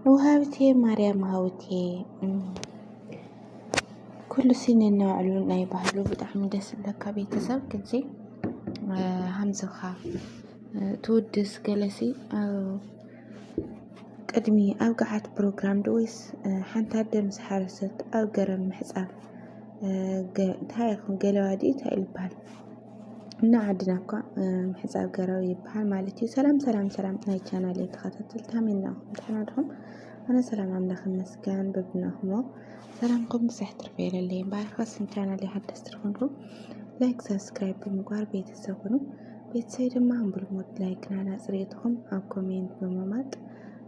وهاوتي مريم هاوتي كل سنة نوعلو ناي بحلو بتحمي دس لك بيتسب كنسي همزخا تودس جلسي أو قدمي أو قعدت بروجرام دويس حنت هدمس حرست أو قرم حساب تهاي خون قلوادي تهاي البال نعدناكا حساب قروي بحال مالتي سلام ناي channel تخططلتها منهم تحنادهم أنا سلام عملك مسكان ببنهم سلامكم بسحتر فيلا اللي بايخص channel حتى استرخونكم لايك سبسكرايب بمقار بيت السوكنو بيت سيد معهم بالمود لايك نانا سريتكم أو كومنت بمامات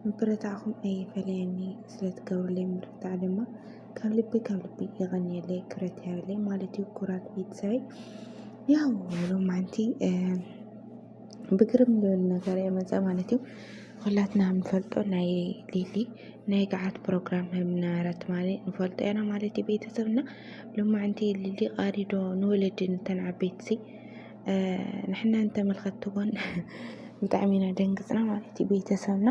مبرتاعكم أي فلاني سلت قولي مرتاع لما كابلبي يغني لي كرتها لي مالتي وكرات بيت ساي ያው ሎማንቲ ብግርም ልብል ነገር የመጻ ማለት እዩ ሁላትና ምፈልጦ ናይ ሊሊ ናይ ገዓት ፕሮግራም ምናረት ማለት እንፈልጦ ያና ማለት ቤተሰብና ሎማንቲ ሊሊ ቃሪዶ ንወለድን ተንዓቤትሲ ንሕና እንተ መልከትጎን ብጣዕሚና ደንግጽና ማለት ቤተሰብና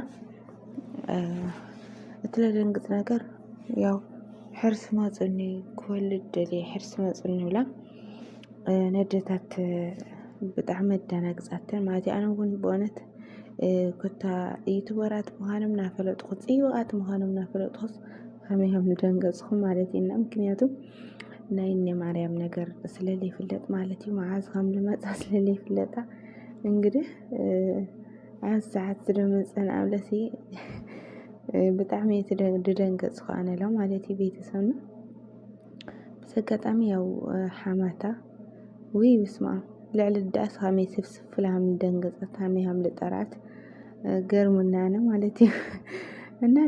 እትለ ደንግጽ ነገር ያው ሕርስ ማጽኒ ኮልድ ደሊ ሕርስ ማጽኒ ብላ ندتات بتعمد دناقصاتن مالتي انا ون بونت كنت يوتيوبرات مهانم نافلط خص ايوات مهانم نافلط خص هميهم ندنقصهم مالتي ان امكنياتو نايني مريم ነገር ስለሊ ፍለጥ ማለቲ ማዓዝ ከም ልመጽ ስለሊ ፍለጣ እንግዲህ አዝ ሰዓት ስለመጸን አብለሲ በጣም የተደንገጽ ሆነ ነው ማለቲ ቤተሰብ ነው በሰጋጣሚ ያው ሐማታ وي بسمع لعل الداس خامي سفسف لها من دنقصت هاميهم لطرات قرمنا انا مالتي انا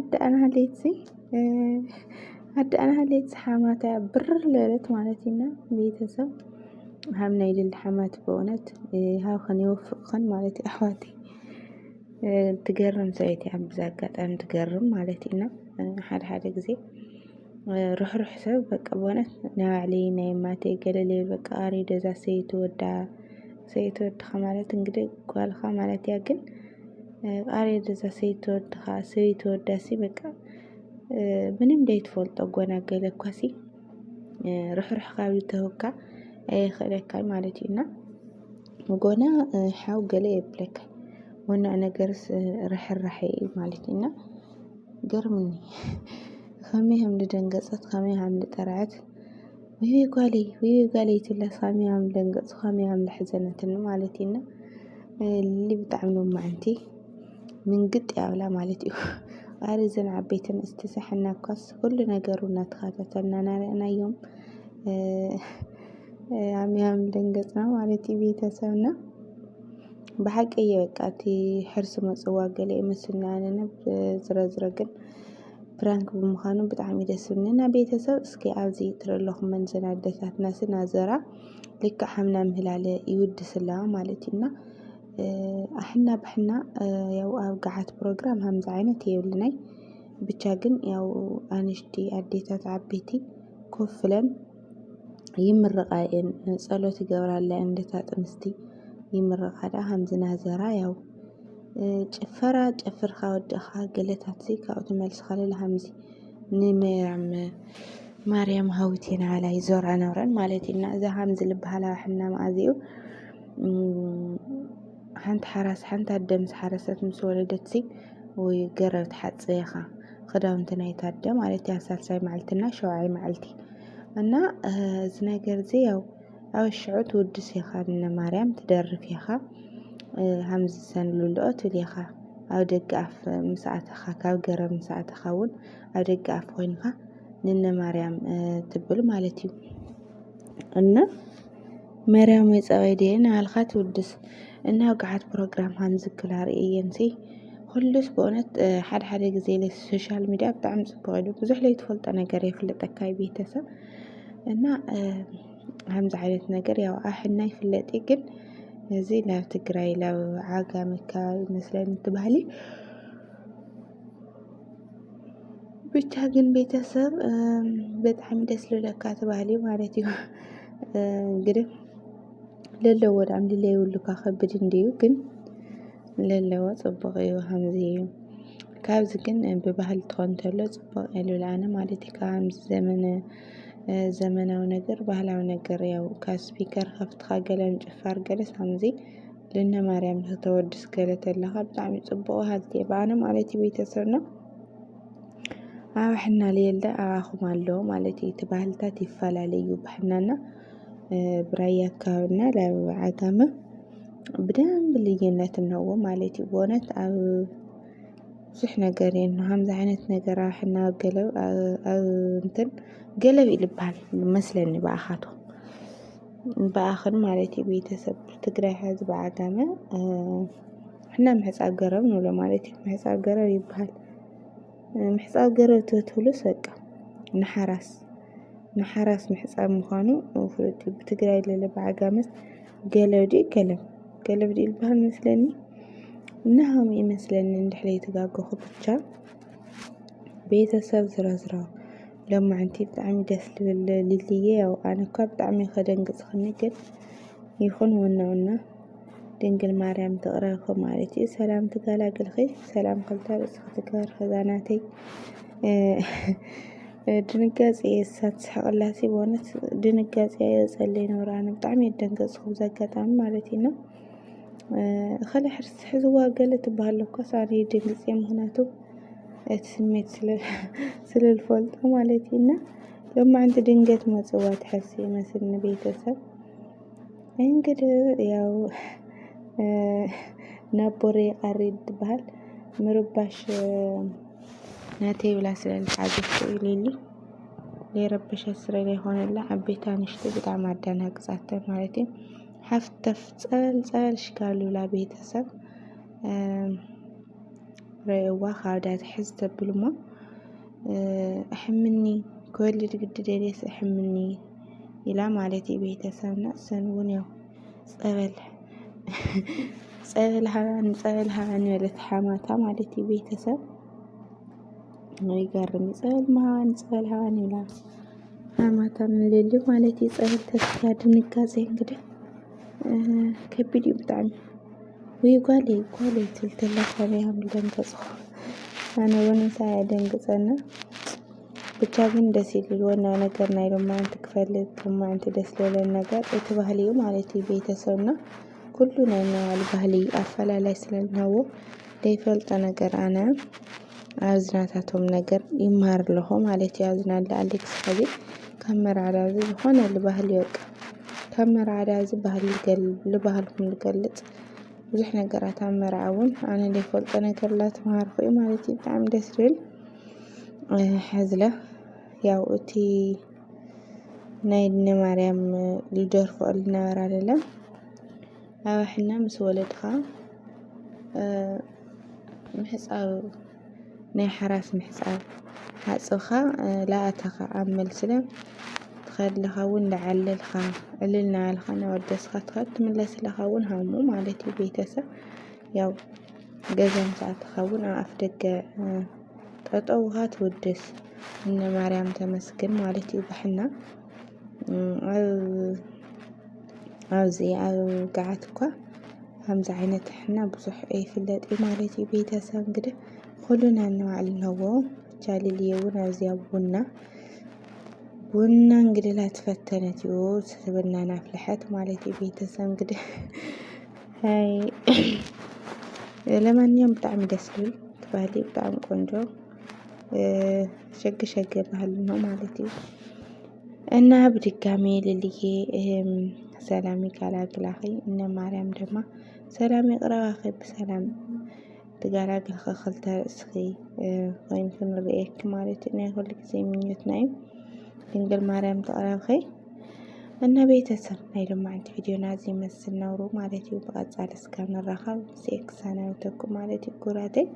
انا هليت حماتا برر ليلت مالتينا بيتسب همنا يلي الحمات بونت هاو خن يوفق خن مالتي احواتي تقرم سايتي عبزاقات ام تقرم مالتينا حد قزي روح سب بقى بونت ناعلي نايماتي قللي بقى اريد اذا سيتود خمالت እንግዲህ ጓል خمالت ያግን اريد اذا سيتود داسي በቃ ምንም ደይትፈልጦ ጎናገለ ኳሲ روح ካብሊ ተወካ አይ خلካል ማለቲና ጎና ሓው ገለ ይብለክ ወና ነገርስ ረሕራሕ ማለቲና ገርምኒ خميهم لدنقصت خميهم لطرعت وي قالي تلا خميهم لدنقص خميهم لحزنتن مالتينا اللي بتعملوا معنتي من قد ياولا مالتي ارزن عبيتن استسحنا قص كل نجرنا تخاتتنا انا يوم عميهم لدنقصنا مالتي بيتسبنا بحق اي وقتي حرس مصوا قالي مسنا انا زرزرقن فرانك بمخانو بتعمي دسننا بيتسب اسكي عاوزي ترلخ منزل عدساتنا سنازرا لك حمنا مهلاله يود سلا مالتينا احنا بحنا ያው አብጋዓት ፕሮግራም همز አይነት ይብልናይ ብቻ ግን ያው አንሽቲ አዴታት አቤቲ ኮፍለን ይምርቃየን ጸሎት ይገብራለ እንደታጥምስቲ ይምርቃዳ همز ናዘራ ያው ጭፈራ ጨፍርኻ ወደኻ ገለታትሲ ካውት መልስ خلل همزي نمرم مريم هاوتين على يزور نورن مالتينا اذا همز لبهلا حنا مازيو حنت حرس حنت الدمس حرست مسولدتسي ويقررت حصيخا خداونتنا يتاده مالتي اساساي معلتنا شوعي معلتي انا زناجر زيو او الشعوت ودسيخا ان مريم تدرفيخا همز سنلولوت ليخا او دقاف مساعتها كاو قرب مساعتها ون او دقاف وينها نن مريم تبل مالتي ان مريم يصويدين الخات ودس انها قعدت بروجرام همز كلار اينسي كلش بونت حد غزي لي السوشيال ميديا بتاعم صبغلو بزح لي تفلط ነገር يفلطكاي ቤተሰብ እና همز عينت ነገር ያው አህና ይፍለጥ ግን እዚህ ላብ ትግራይ ላብ ዓጋም አካባቢ መስለን ትባህሊ ብቻ ግን ቤተሰብ በጣም ደስ ለለካ ተባህሊ ማለት እዩ እንግዲህ ለለው ወዳም ሊለይ ሁሉ ካከብድ እንዲዩ ግን ለለው ጽብቅ እዩ همزي ካብዚ ግን ብባህሊ ትኾን ተሎ ጽቡቕ የልብልኣነ ማለት እዩ። ካብ ዘመናዊ ነገር ባህላዊ ነገር ያው ካብ ስፒከር ከፍትኻ ገለ ምጭፋር ገለ ሳምዚ ልነ ማርያም ክተወድስ ገለ ተለኻ ብጣዕሚ ጽቡቕ ሃልቲ በኣነ ማለት እዩ። ቤተሰብና ኣባሕና ልየልደ ኣባኹም ኣለዎ ማለት እዩ። እቲ ባህልታት ይፈላለዩ ባሕናና ብራያ አካባቢና ላብ ዓጋመ ብደንብ ልዩነት እነዎ ማለት እዩ። በእውነት ኣብ ብዙሕ ነገር የና ከምዚ ዓይነት ነገር ኣባሕና ኣብ እንትን ገለብ ይልብሃል መስለኒ በኣኽን ማለት እዩ። ቤተሰብ ትግራይ ሕዚ ብዓጋመ ሕና ምሕፃብ ገረብ ንብሎ ማለት እዩ። ምሕፃብ ገረብ ይበሃል። ምሕፃብ ገረብ ትብሉስ በቃ ንሓራስ ምሕፃብ ምዃኑ ፍሉጥ እዩ። ብትግራይ ለለ ብዓጋመስ ገለብ ድዩ ይልበሃል መስለኒ እና ከምኡ ይመስለኒ እንድሕር የተጋገኹ ብቻ ቤተሰብ ዝረዝሮ ሎማዓንቲ ብጣዕሚ ደስ ልብል ልልየ ያው ኣነ እኳ ብጣዕሚ ከደንግጽኽኒ ግን ይኹን ወናውና ድንግል ማርያም ትቕረብኺ ማለት እዩ። ሰላም ትገላግልኺ ሰላም ክልተ ርእሲ ክትግበር ኸዛናተይ ድንጋፄ እሳ ትስሕቕላሲ በእውነት ድንጋፄ የፀለይ ነበረ ኣነ ብጣዕሚ እየ ደንገጽኩ በዚ ኣጋጣሚ ማለት እዩ። ከለ ሕዝዋ ገለ ትበሃል እኳስ ኣነ ይድንግፅ ምክንያቱ እቲ ስሜት ስለልፈልጦ ማለት እዩ። እና ሎማዓንቲ ድንገት መፅዋ ትሕሲ ይመስል ቤተሰብ እንግዲህ ያው ናቦሬ ቀሪድ ትበሃል ምርባሽ ናተይ ብላ ስለልሓዘት ኢልሊ ለይረብሸ ስረይ ይኾነላ ዓበይታ ንእሽቶ ብጣዕሚ ኣደናግጻተን ማለት እዩ። ሓፍተፍ ፀበል ሽካሉ ላ ቤተሰብ ረእዋ ካብዳ ትሕዝ ተብል እሞ ኣሕምኒ ክወልድ ግድደ ደስ ኣሕምኒ ኢላ ማለት እዩ። ቤተሰብና እሰን እውን ያው ፀበል ሃባኒ በለት ሓማታ ማለት እዩ። ቤተሰብ ይገርም ፀበል ሃባኒ ኢላ ሓማታ ምልሊ ማለት እዩ። ፀበል ተስካ ድንጋፄ እንግዲህ ከቢድ እዩ ብጣዕሚ ወይ ጓሌ ትብል ተላ ከመይ ከም ዝደንገጽኩ ኣነ እውን እንታይ ያደንግጸና ብቻ ግን ደስ ይብል ዋናው ነገር ናይ ሎማዓንቲ ክፈልጥ ሎማዓንቲ ደስ ዝብለን ነገር እቲ ባህሊ እዩ ማለት እዩ። ቤተሰብና ኩሉ ናይ ባዕሉ ባህሊ ኣፈላላይ ስለለዎ ዘይፈልጦ ነገር ኣነ ኣዝናታቶም ነገር ይመሃር ኣለኹ ማለት እዩ። ኣዝናለ ኣሌክስ ከዚ ካብ መራዕዳዚ ዝኾነ ባህሊ በቃ ካብ መራዕዳዚ ባህልኩም ልገልጽ ብዙሕ ነገራት ኣብ መርዓ እውን ኣነ ዘይፈልጦ ነገር እናተምሃርኩ እዩ ማለት እዩ። ብጣዕሚ ደስ ዝብል ሕዝለ ያው እቲ ናይ ድነ ማርያም ልደርፍኦ ልነበራ ለለ ኣባሕና ምስ ወለድኻ ምሕፃብ ናይ ሓራስ ምሕፃብ ሓፅብኻ ለኣተኻ ኣብ መልስለ ትኸድለኻ እውን እንዳዓለልኻ ዕልል እናበልኻ እናወደስካ ትኸድ ትምለስለኻ እውን ሃሙ ማለት እዩ። ቤተሰብ ያው ገዛ ምስኣተኻ እውን ኣብ ኣፍ ደገ ጠጠውኻ ትውድስ እነ ማርያም ተመስግን ማለት እዩ። ባሕና ኣብዚ ኣብ ገዓት እኳ ከምዚ ዓይነት ሕና ብዙሕ ይፍለጥ እዩ ማለት እዩ። ቤተሰብ እንግዲህ ኩሉና ነባዕልነዎ ብቻ ልልየ እውን ኣብዚያ ቡና እንግዲህ ላትፈተነት እዩ ስብና ናፍልሐት ማለት እዩ። ቤተሰብ እንግዲህ ለማንኛውም ብጣዕሚ ደስ ዝብል ባህሊ ብጣዕሚ ቆንጆ ሸገ ባህሊ ነው ማለት እዩ። እና ብድጋሚ ልልዬ ሰላም ይገላግላኺ እነ ማርያም ድማ ሰላም ይቕረባኺ ብሰላም ትገላግልኺ ክልተ ርእስኺ ኮይንኩ ንሪኤኪ ማለት እዩ። ናይ ኩሉ ግዜ ምኞትና እዩ ድንግል ማርያም ትቕረብኺ እና ቤተሰብ ናይ ሎማዓንቲ ቪድዮና እዚ ይመስል ነብሩ ማለት እዩ። ብቐጻሊ እስካብ ንራኸብ ምስኤ ክሳናበተኩም ማለት እዩ። ጉራተይ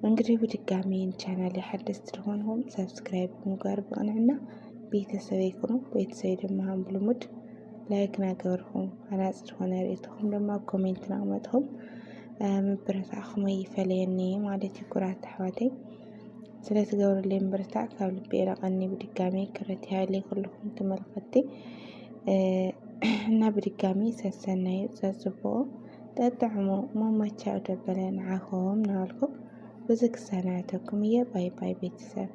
እንግዲህ ብድጋሚ ቻናል ሓደስቲ ዝኾንኩም ሰብስክራይብ ምግባር ብቕንዕና ቤተሰብ ይኩኑ። ቤተሰብ ድማ ብልሙድ ላይክ ናገበርኩም ሓናፂ ዝኾነ ርእትኹም ድማ ኮሜንት ናቕመጥኹም ምብረታዕኹም ይፈለየኒ ማለት እዩ። ጉራት ኣሕዋተይ ስለትገብሩለይ ምብርታዕ ካብ ልቢ የላቐኒ ብድጋሚ ክረቲ ሃይለይ ኩልኩም ተመልከቲ እና ብድጋሚ ሰሰናይ ዘጽብቑ ጠጥዕሙ መመቻው ደበለ ንዓኸም ናበልኩ ብዝግሳናያተኩም እየ ባይ ባይ ቤተሰብ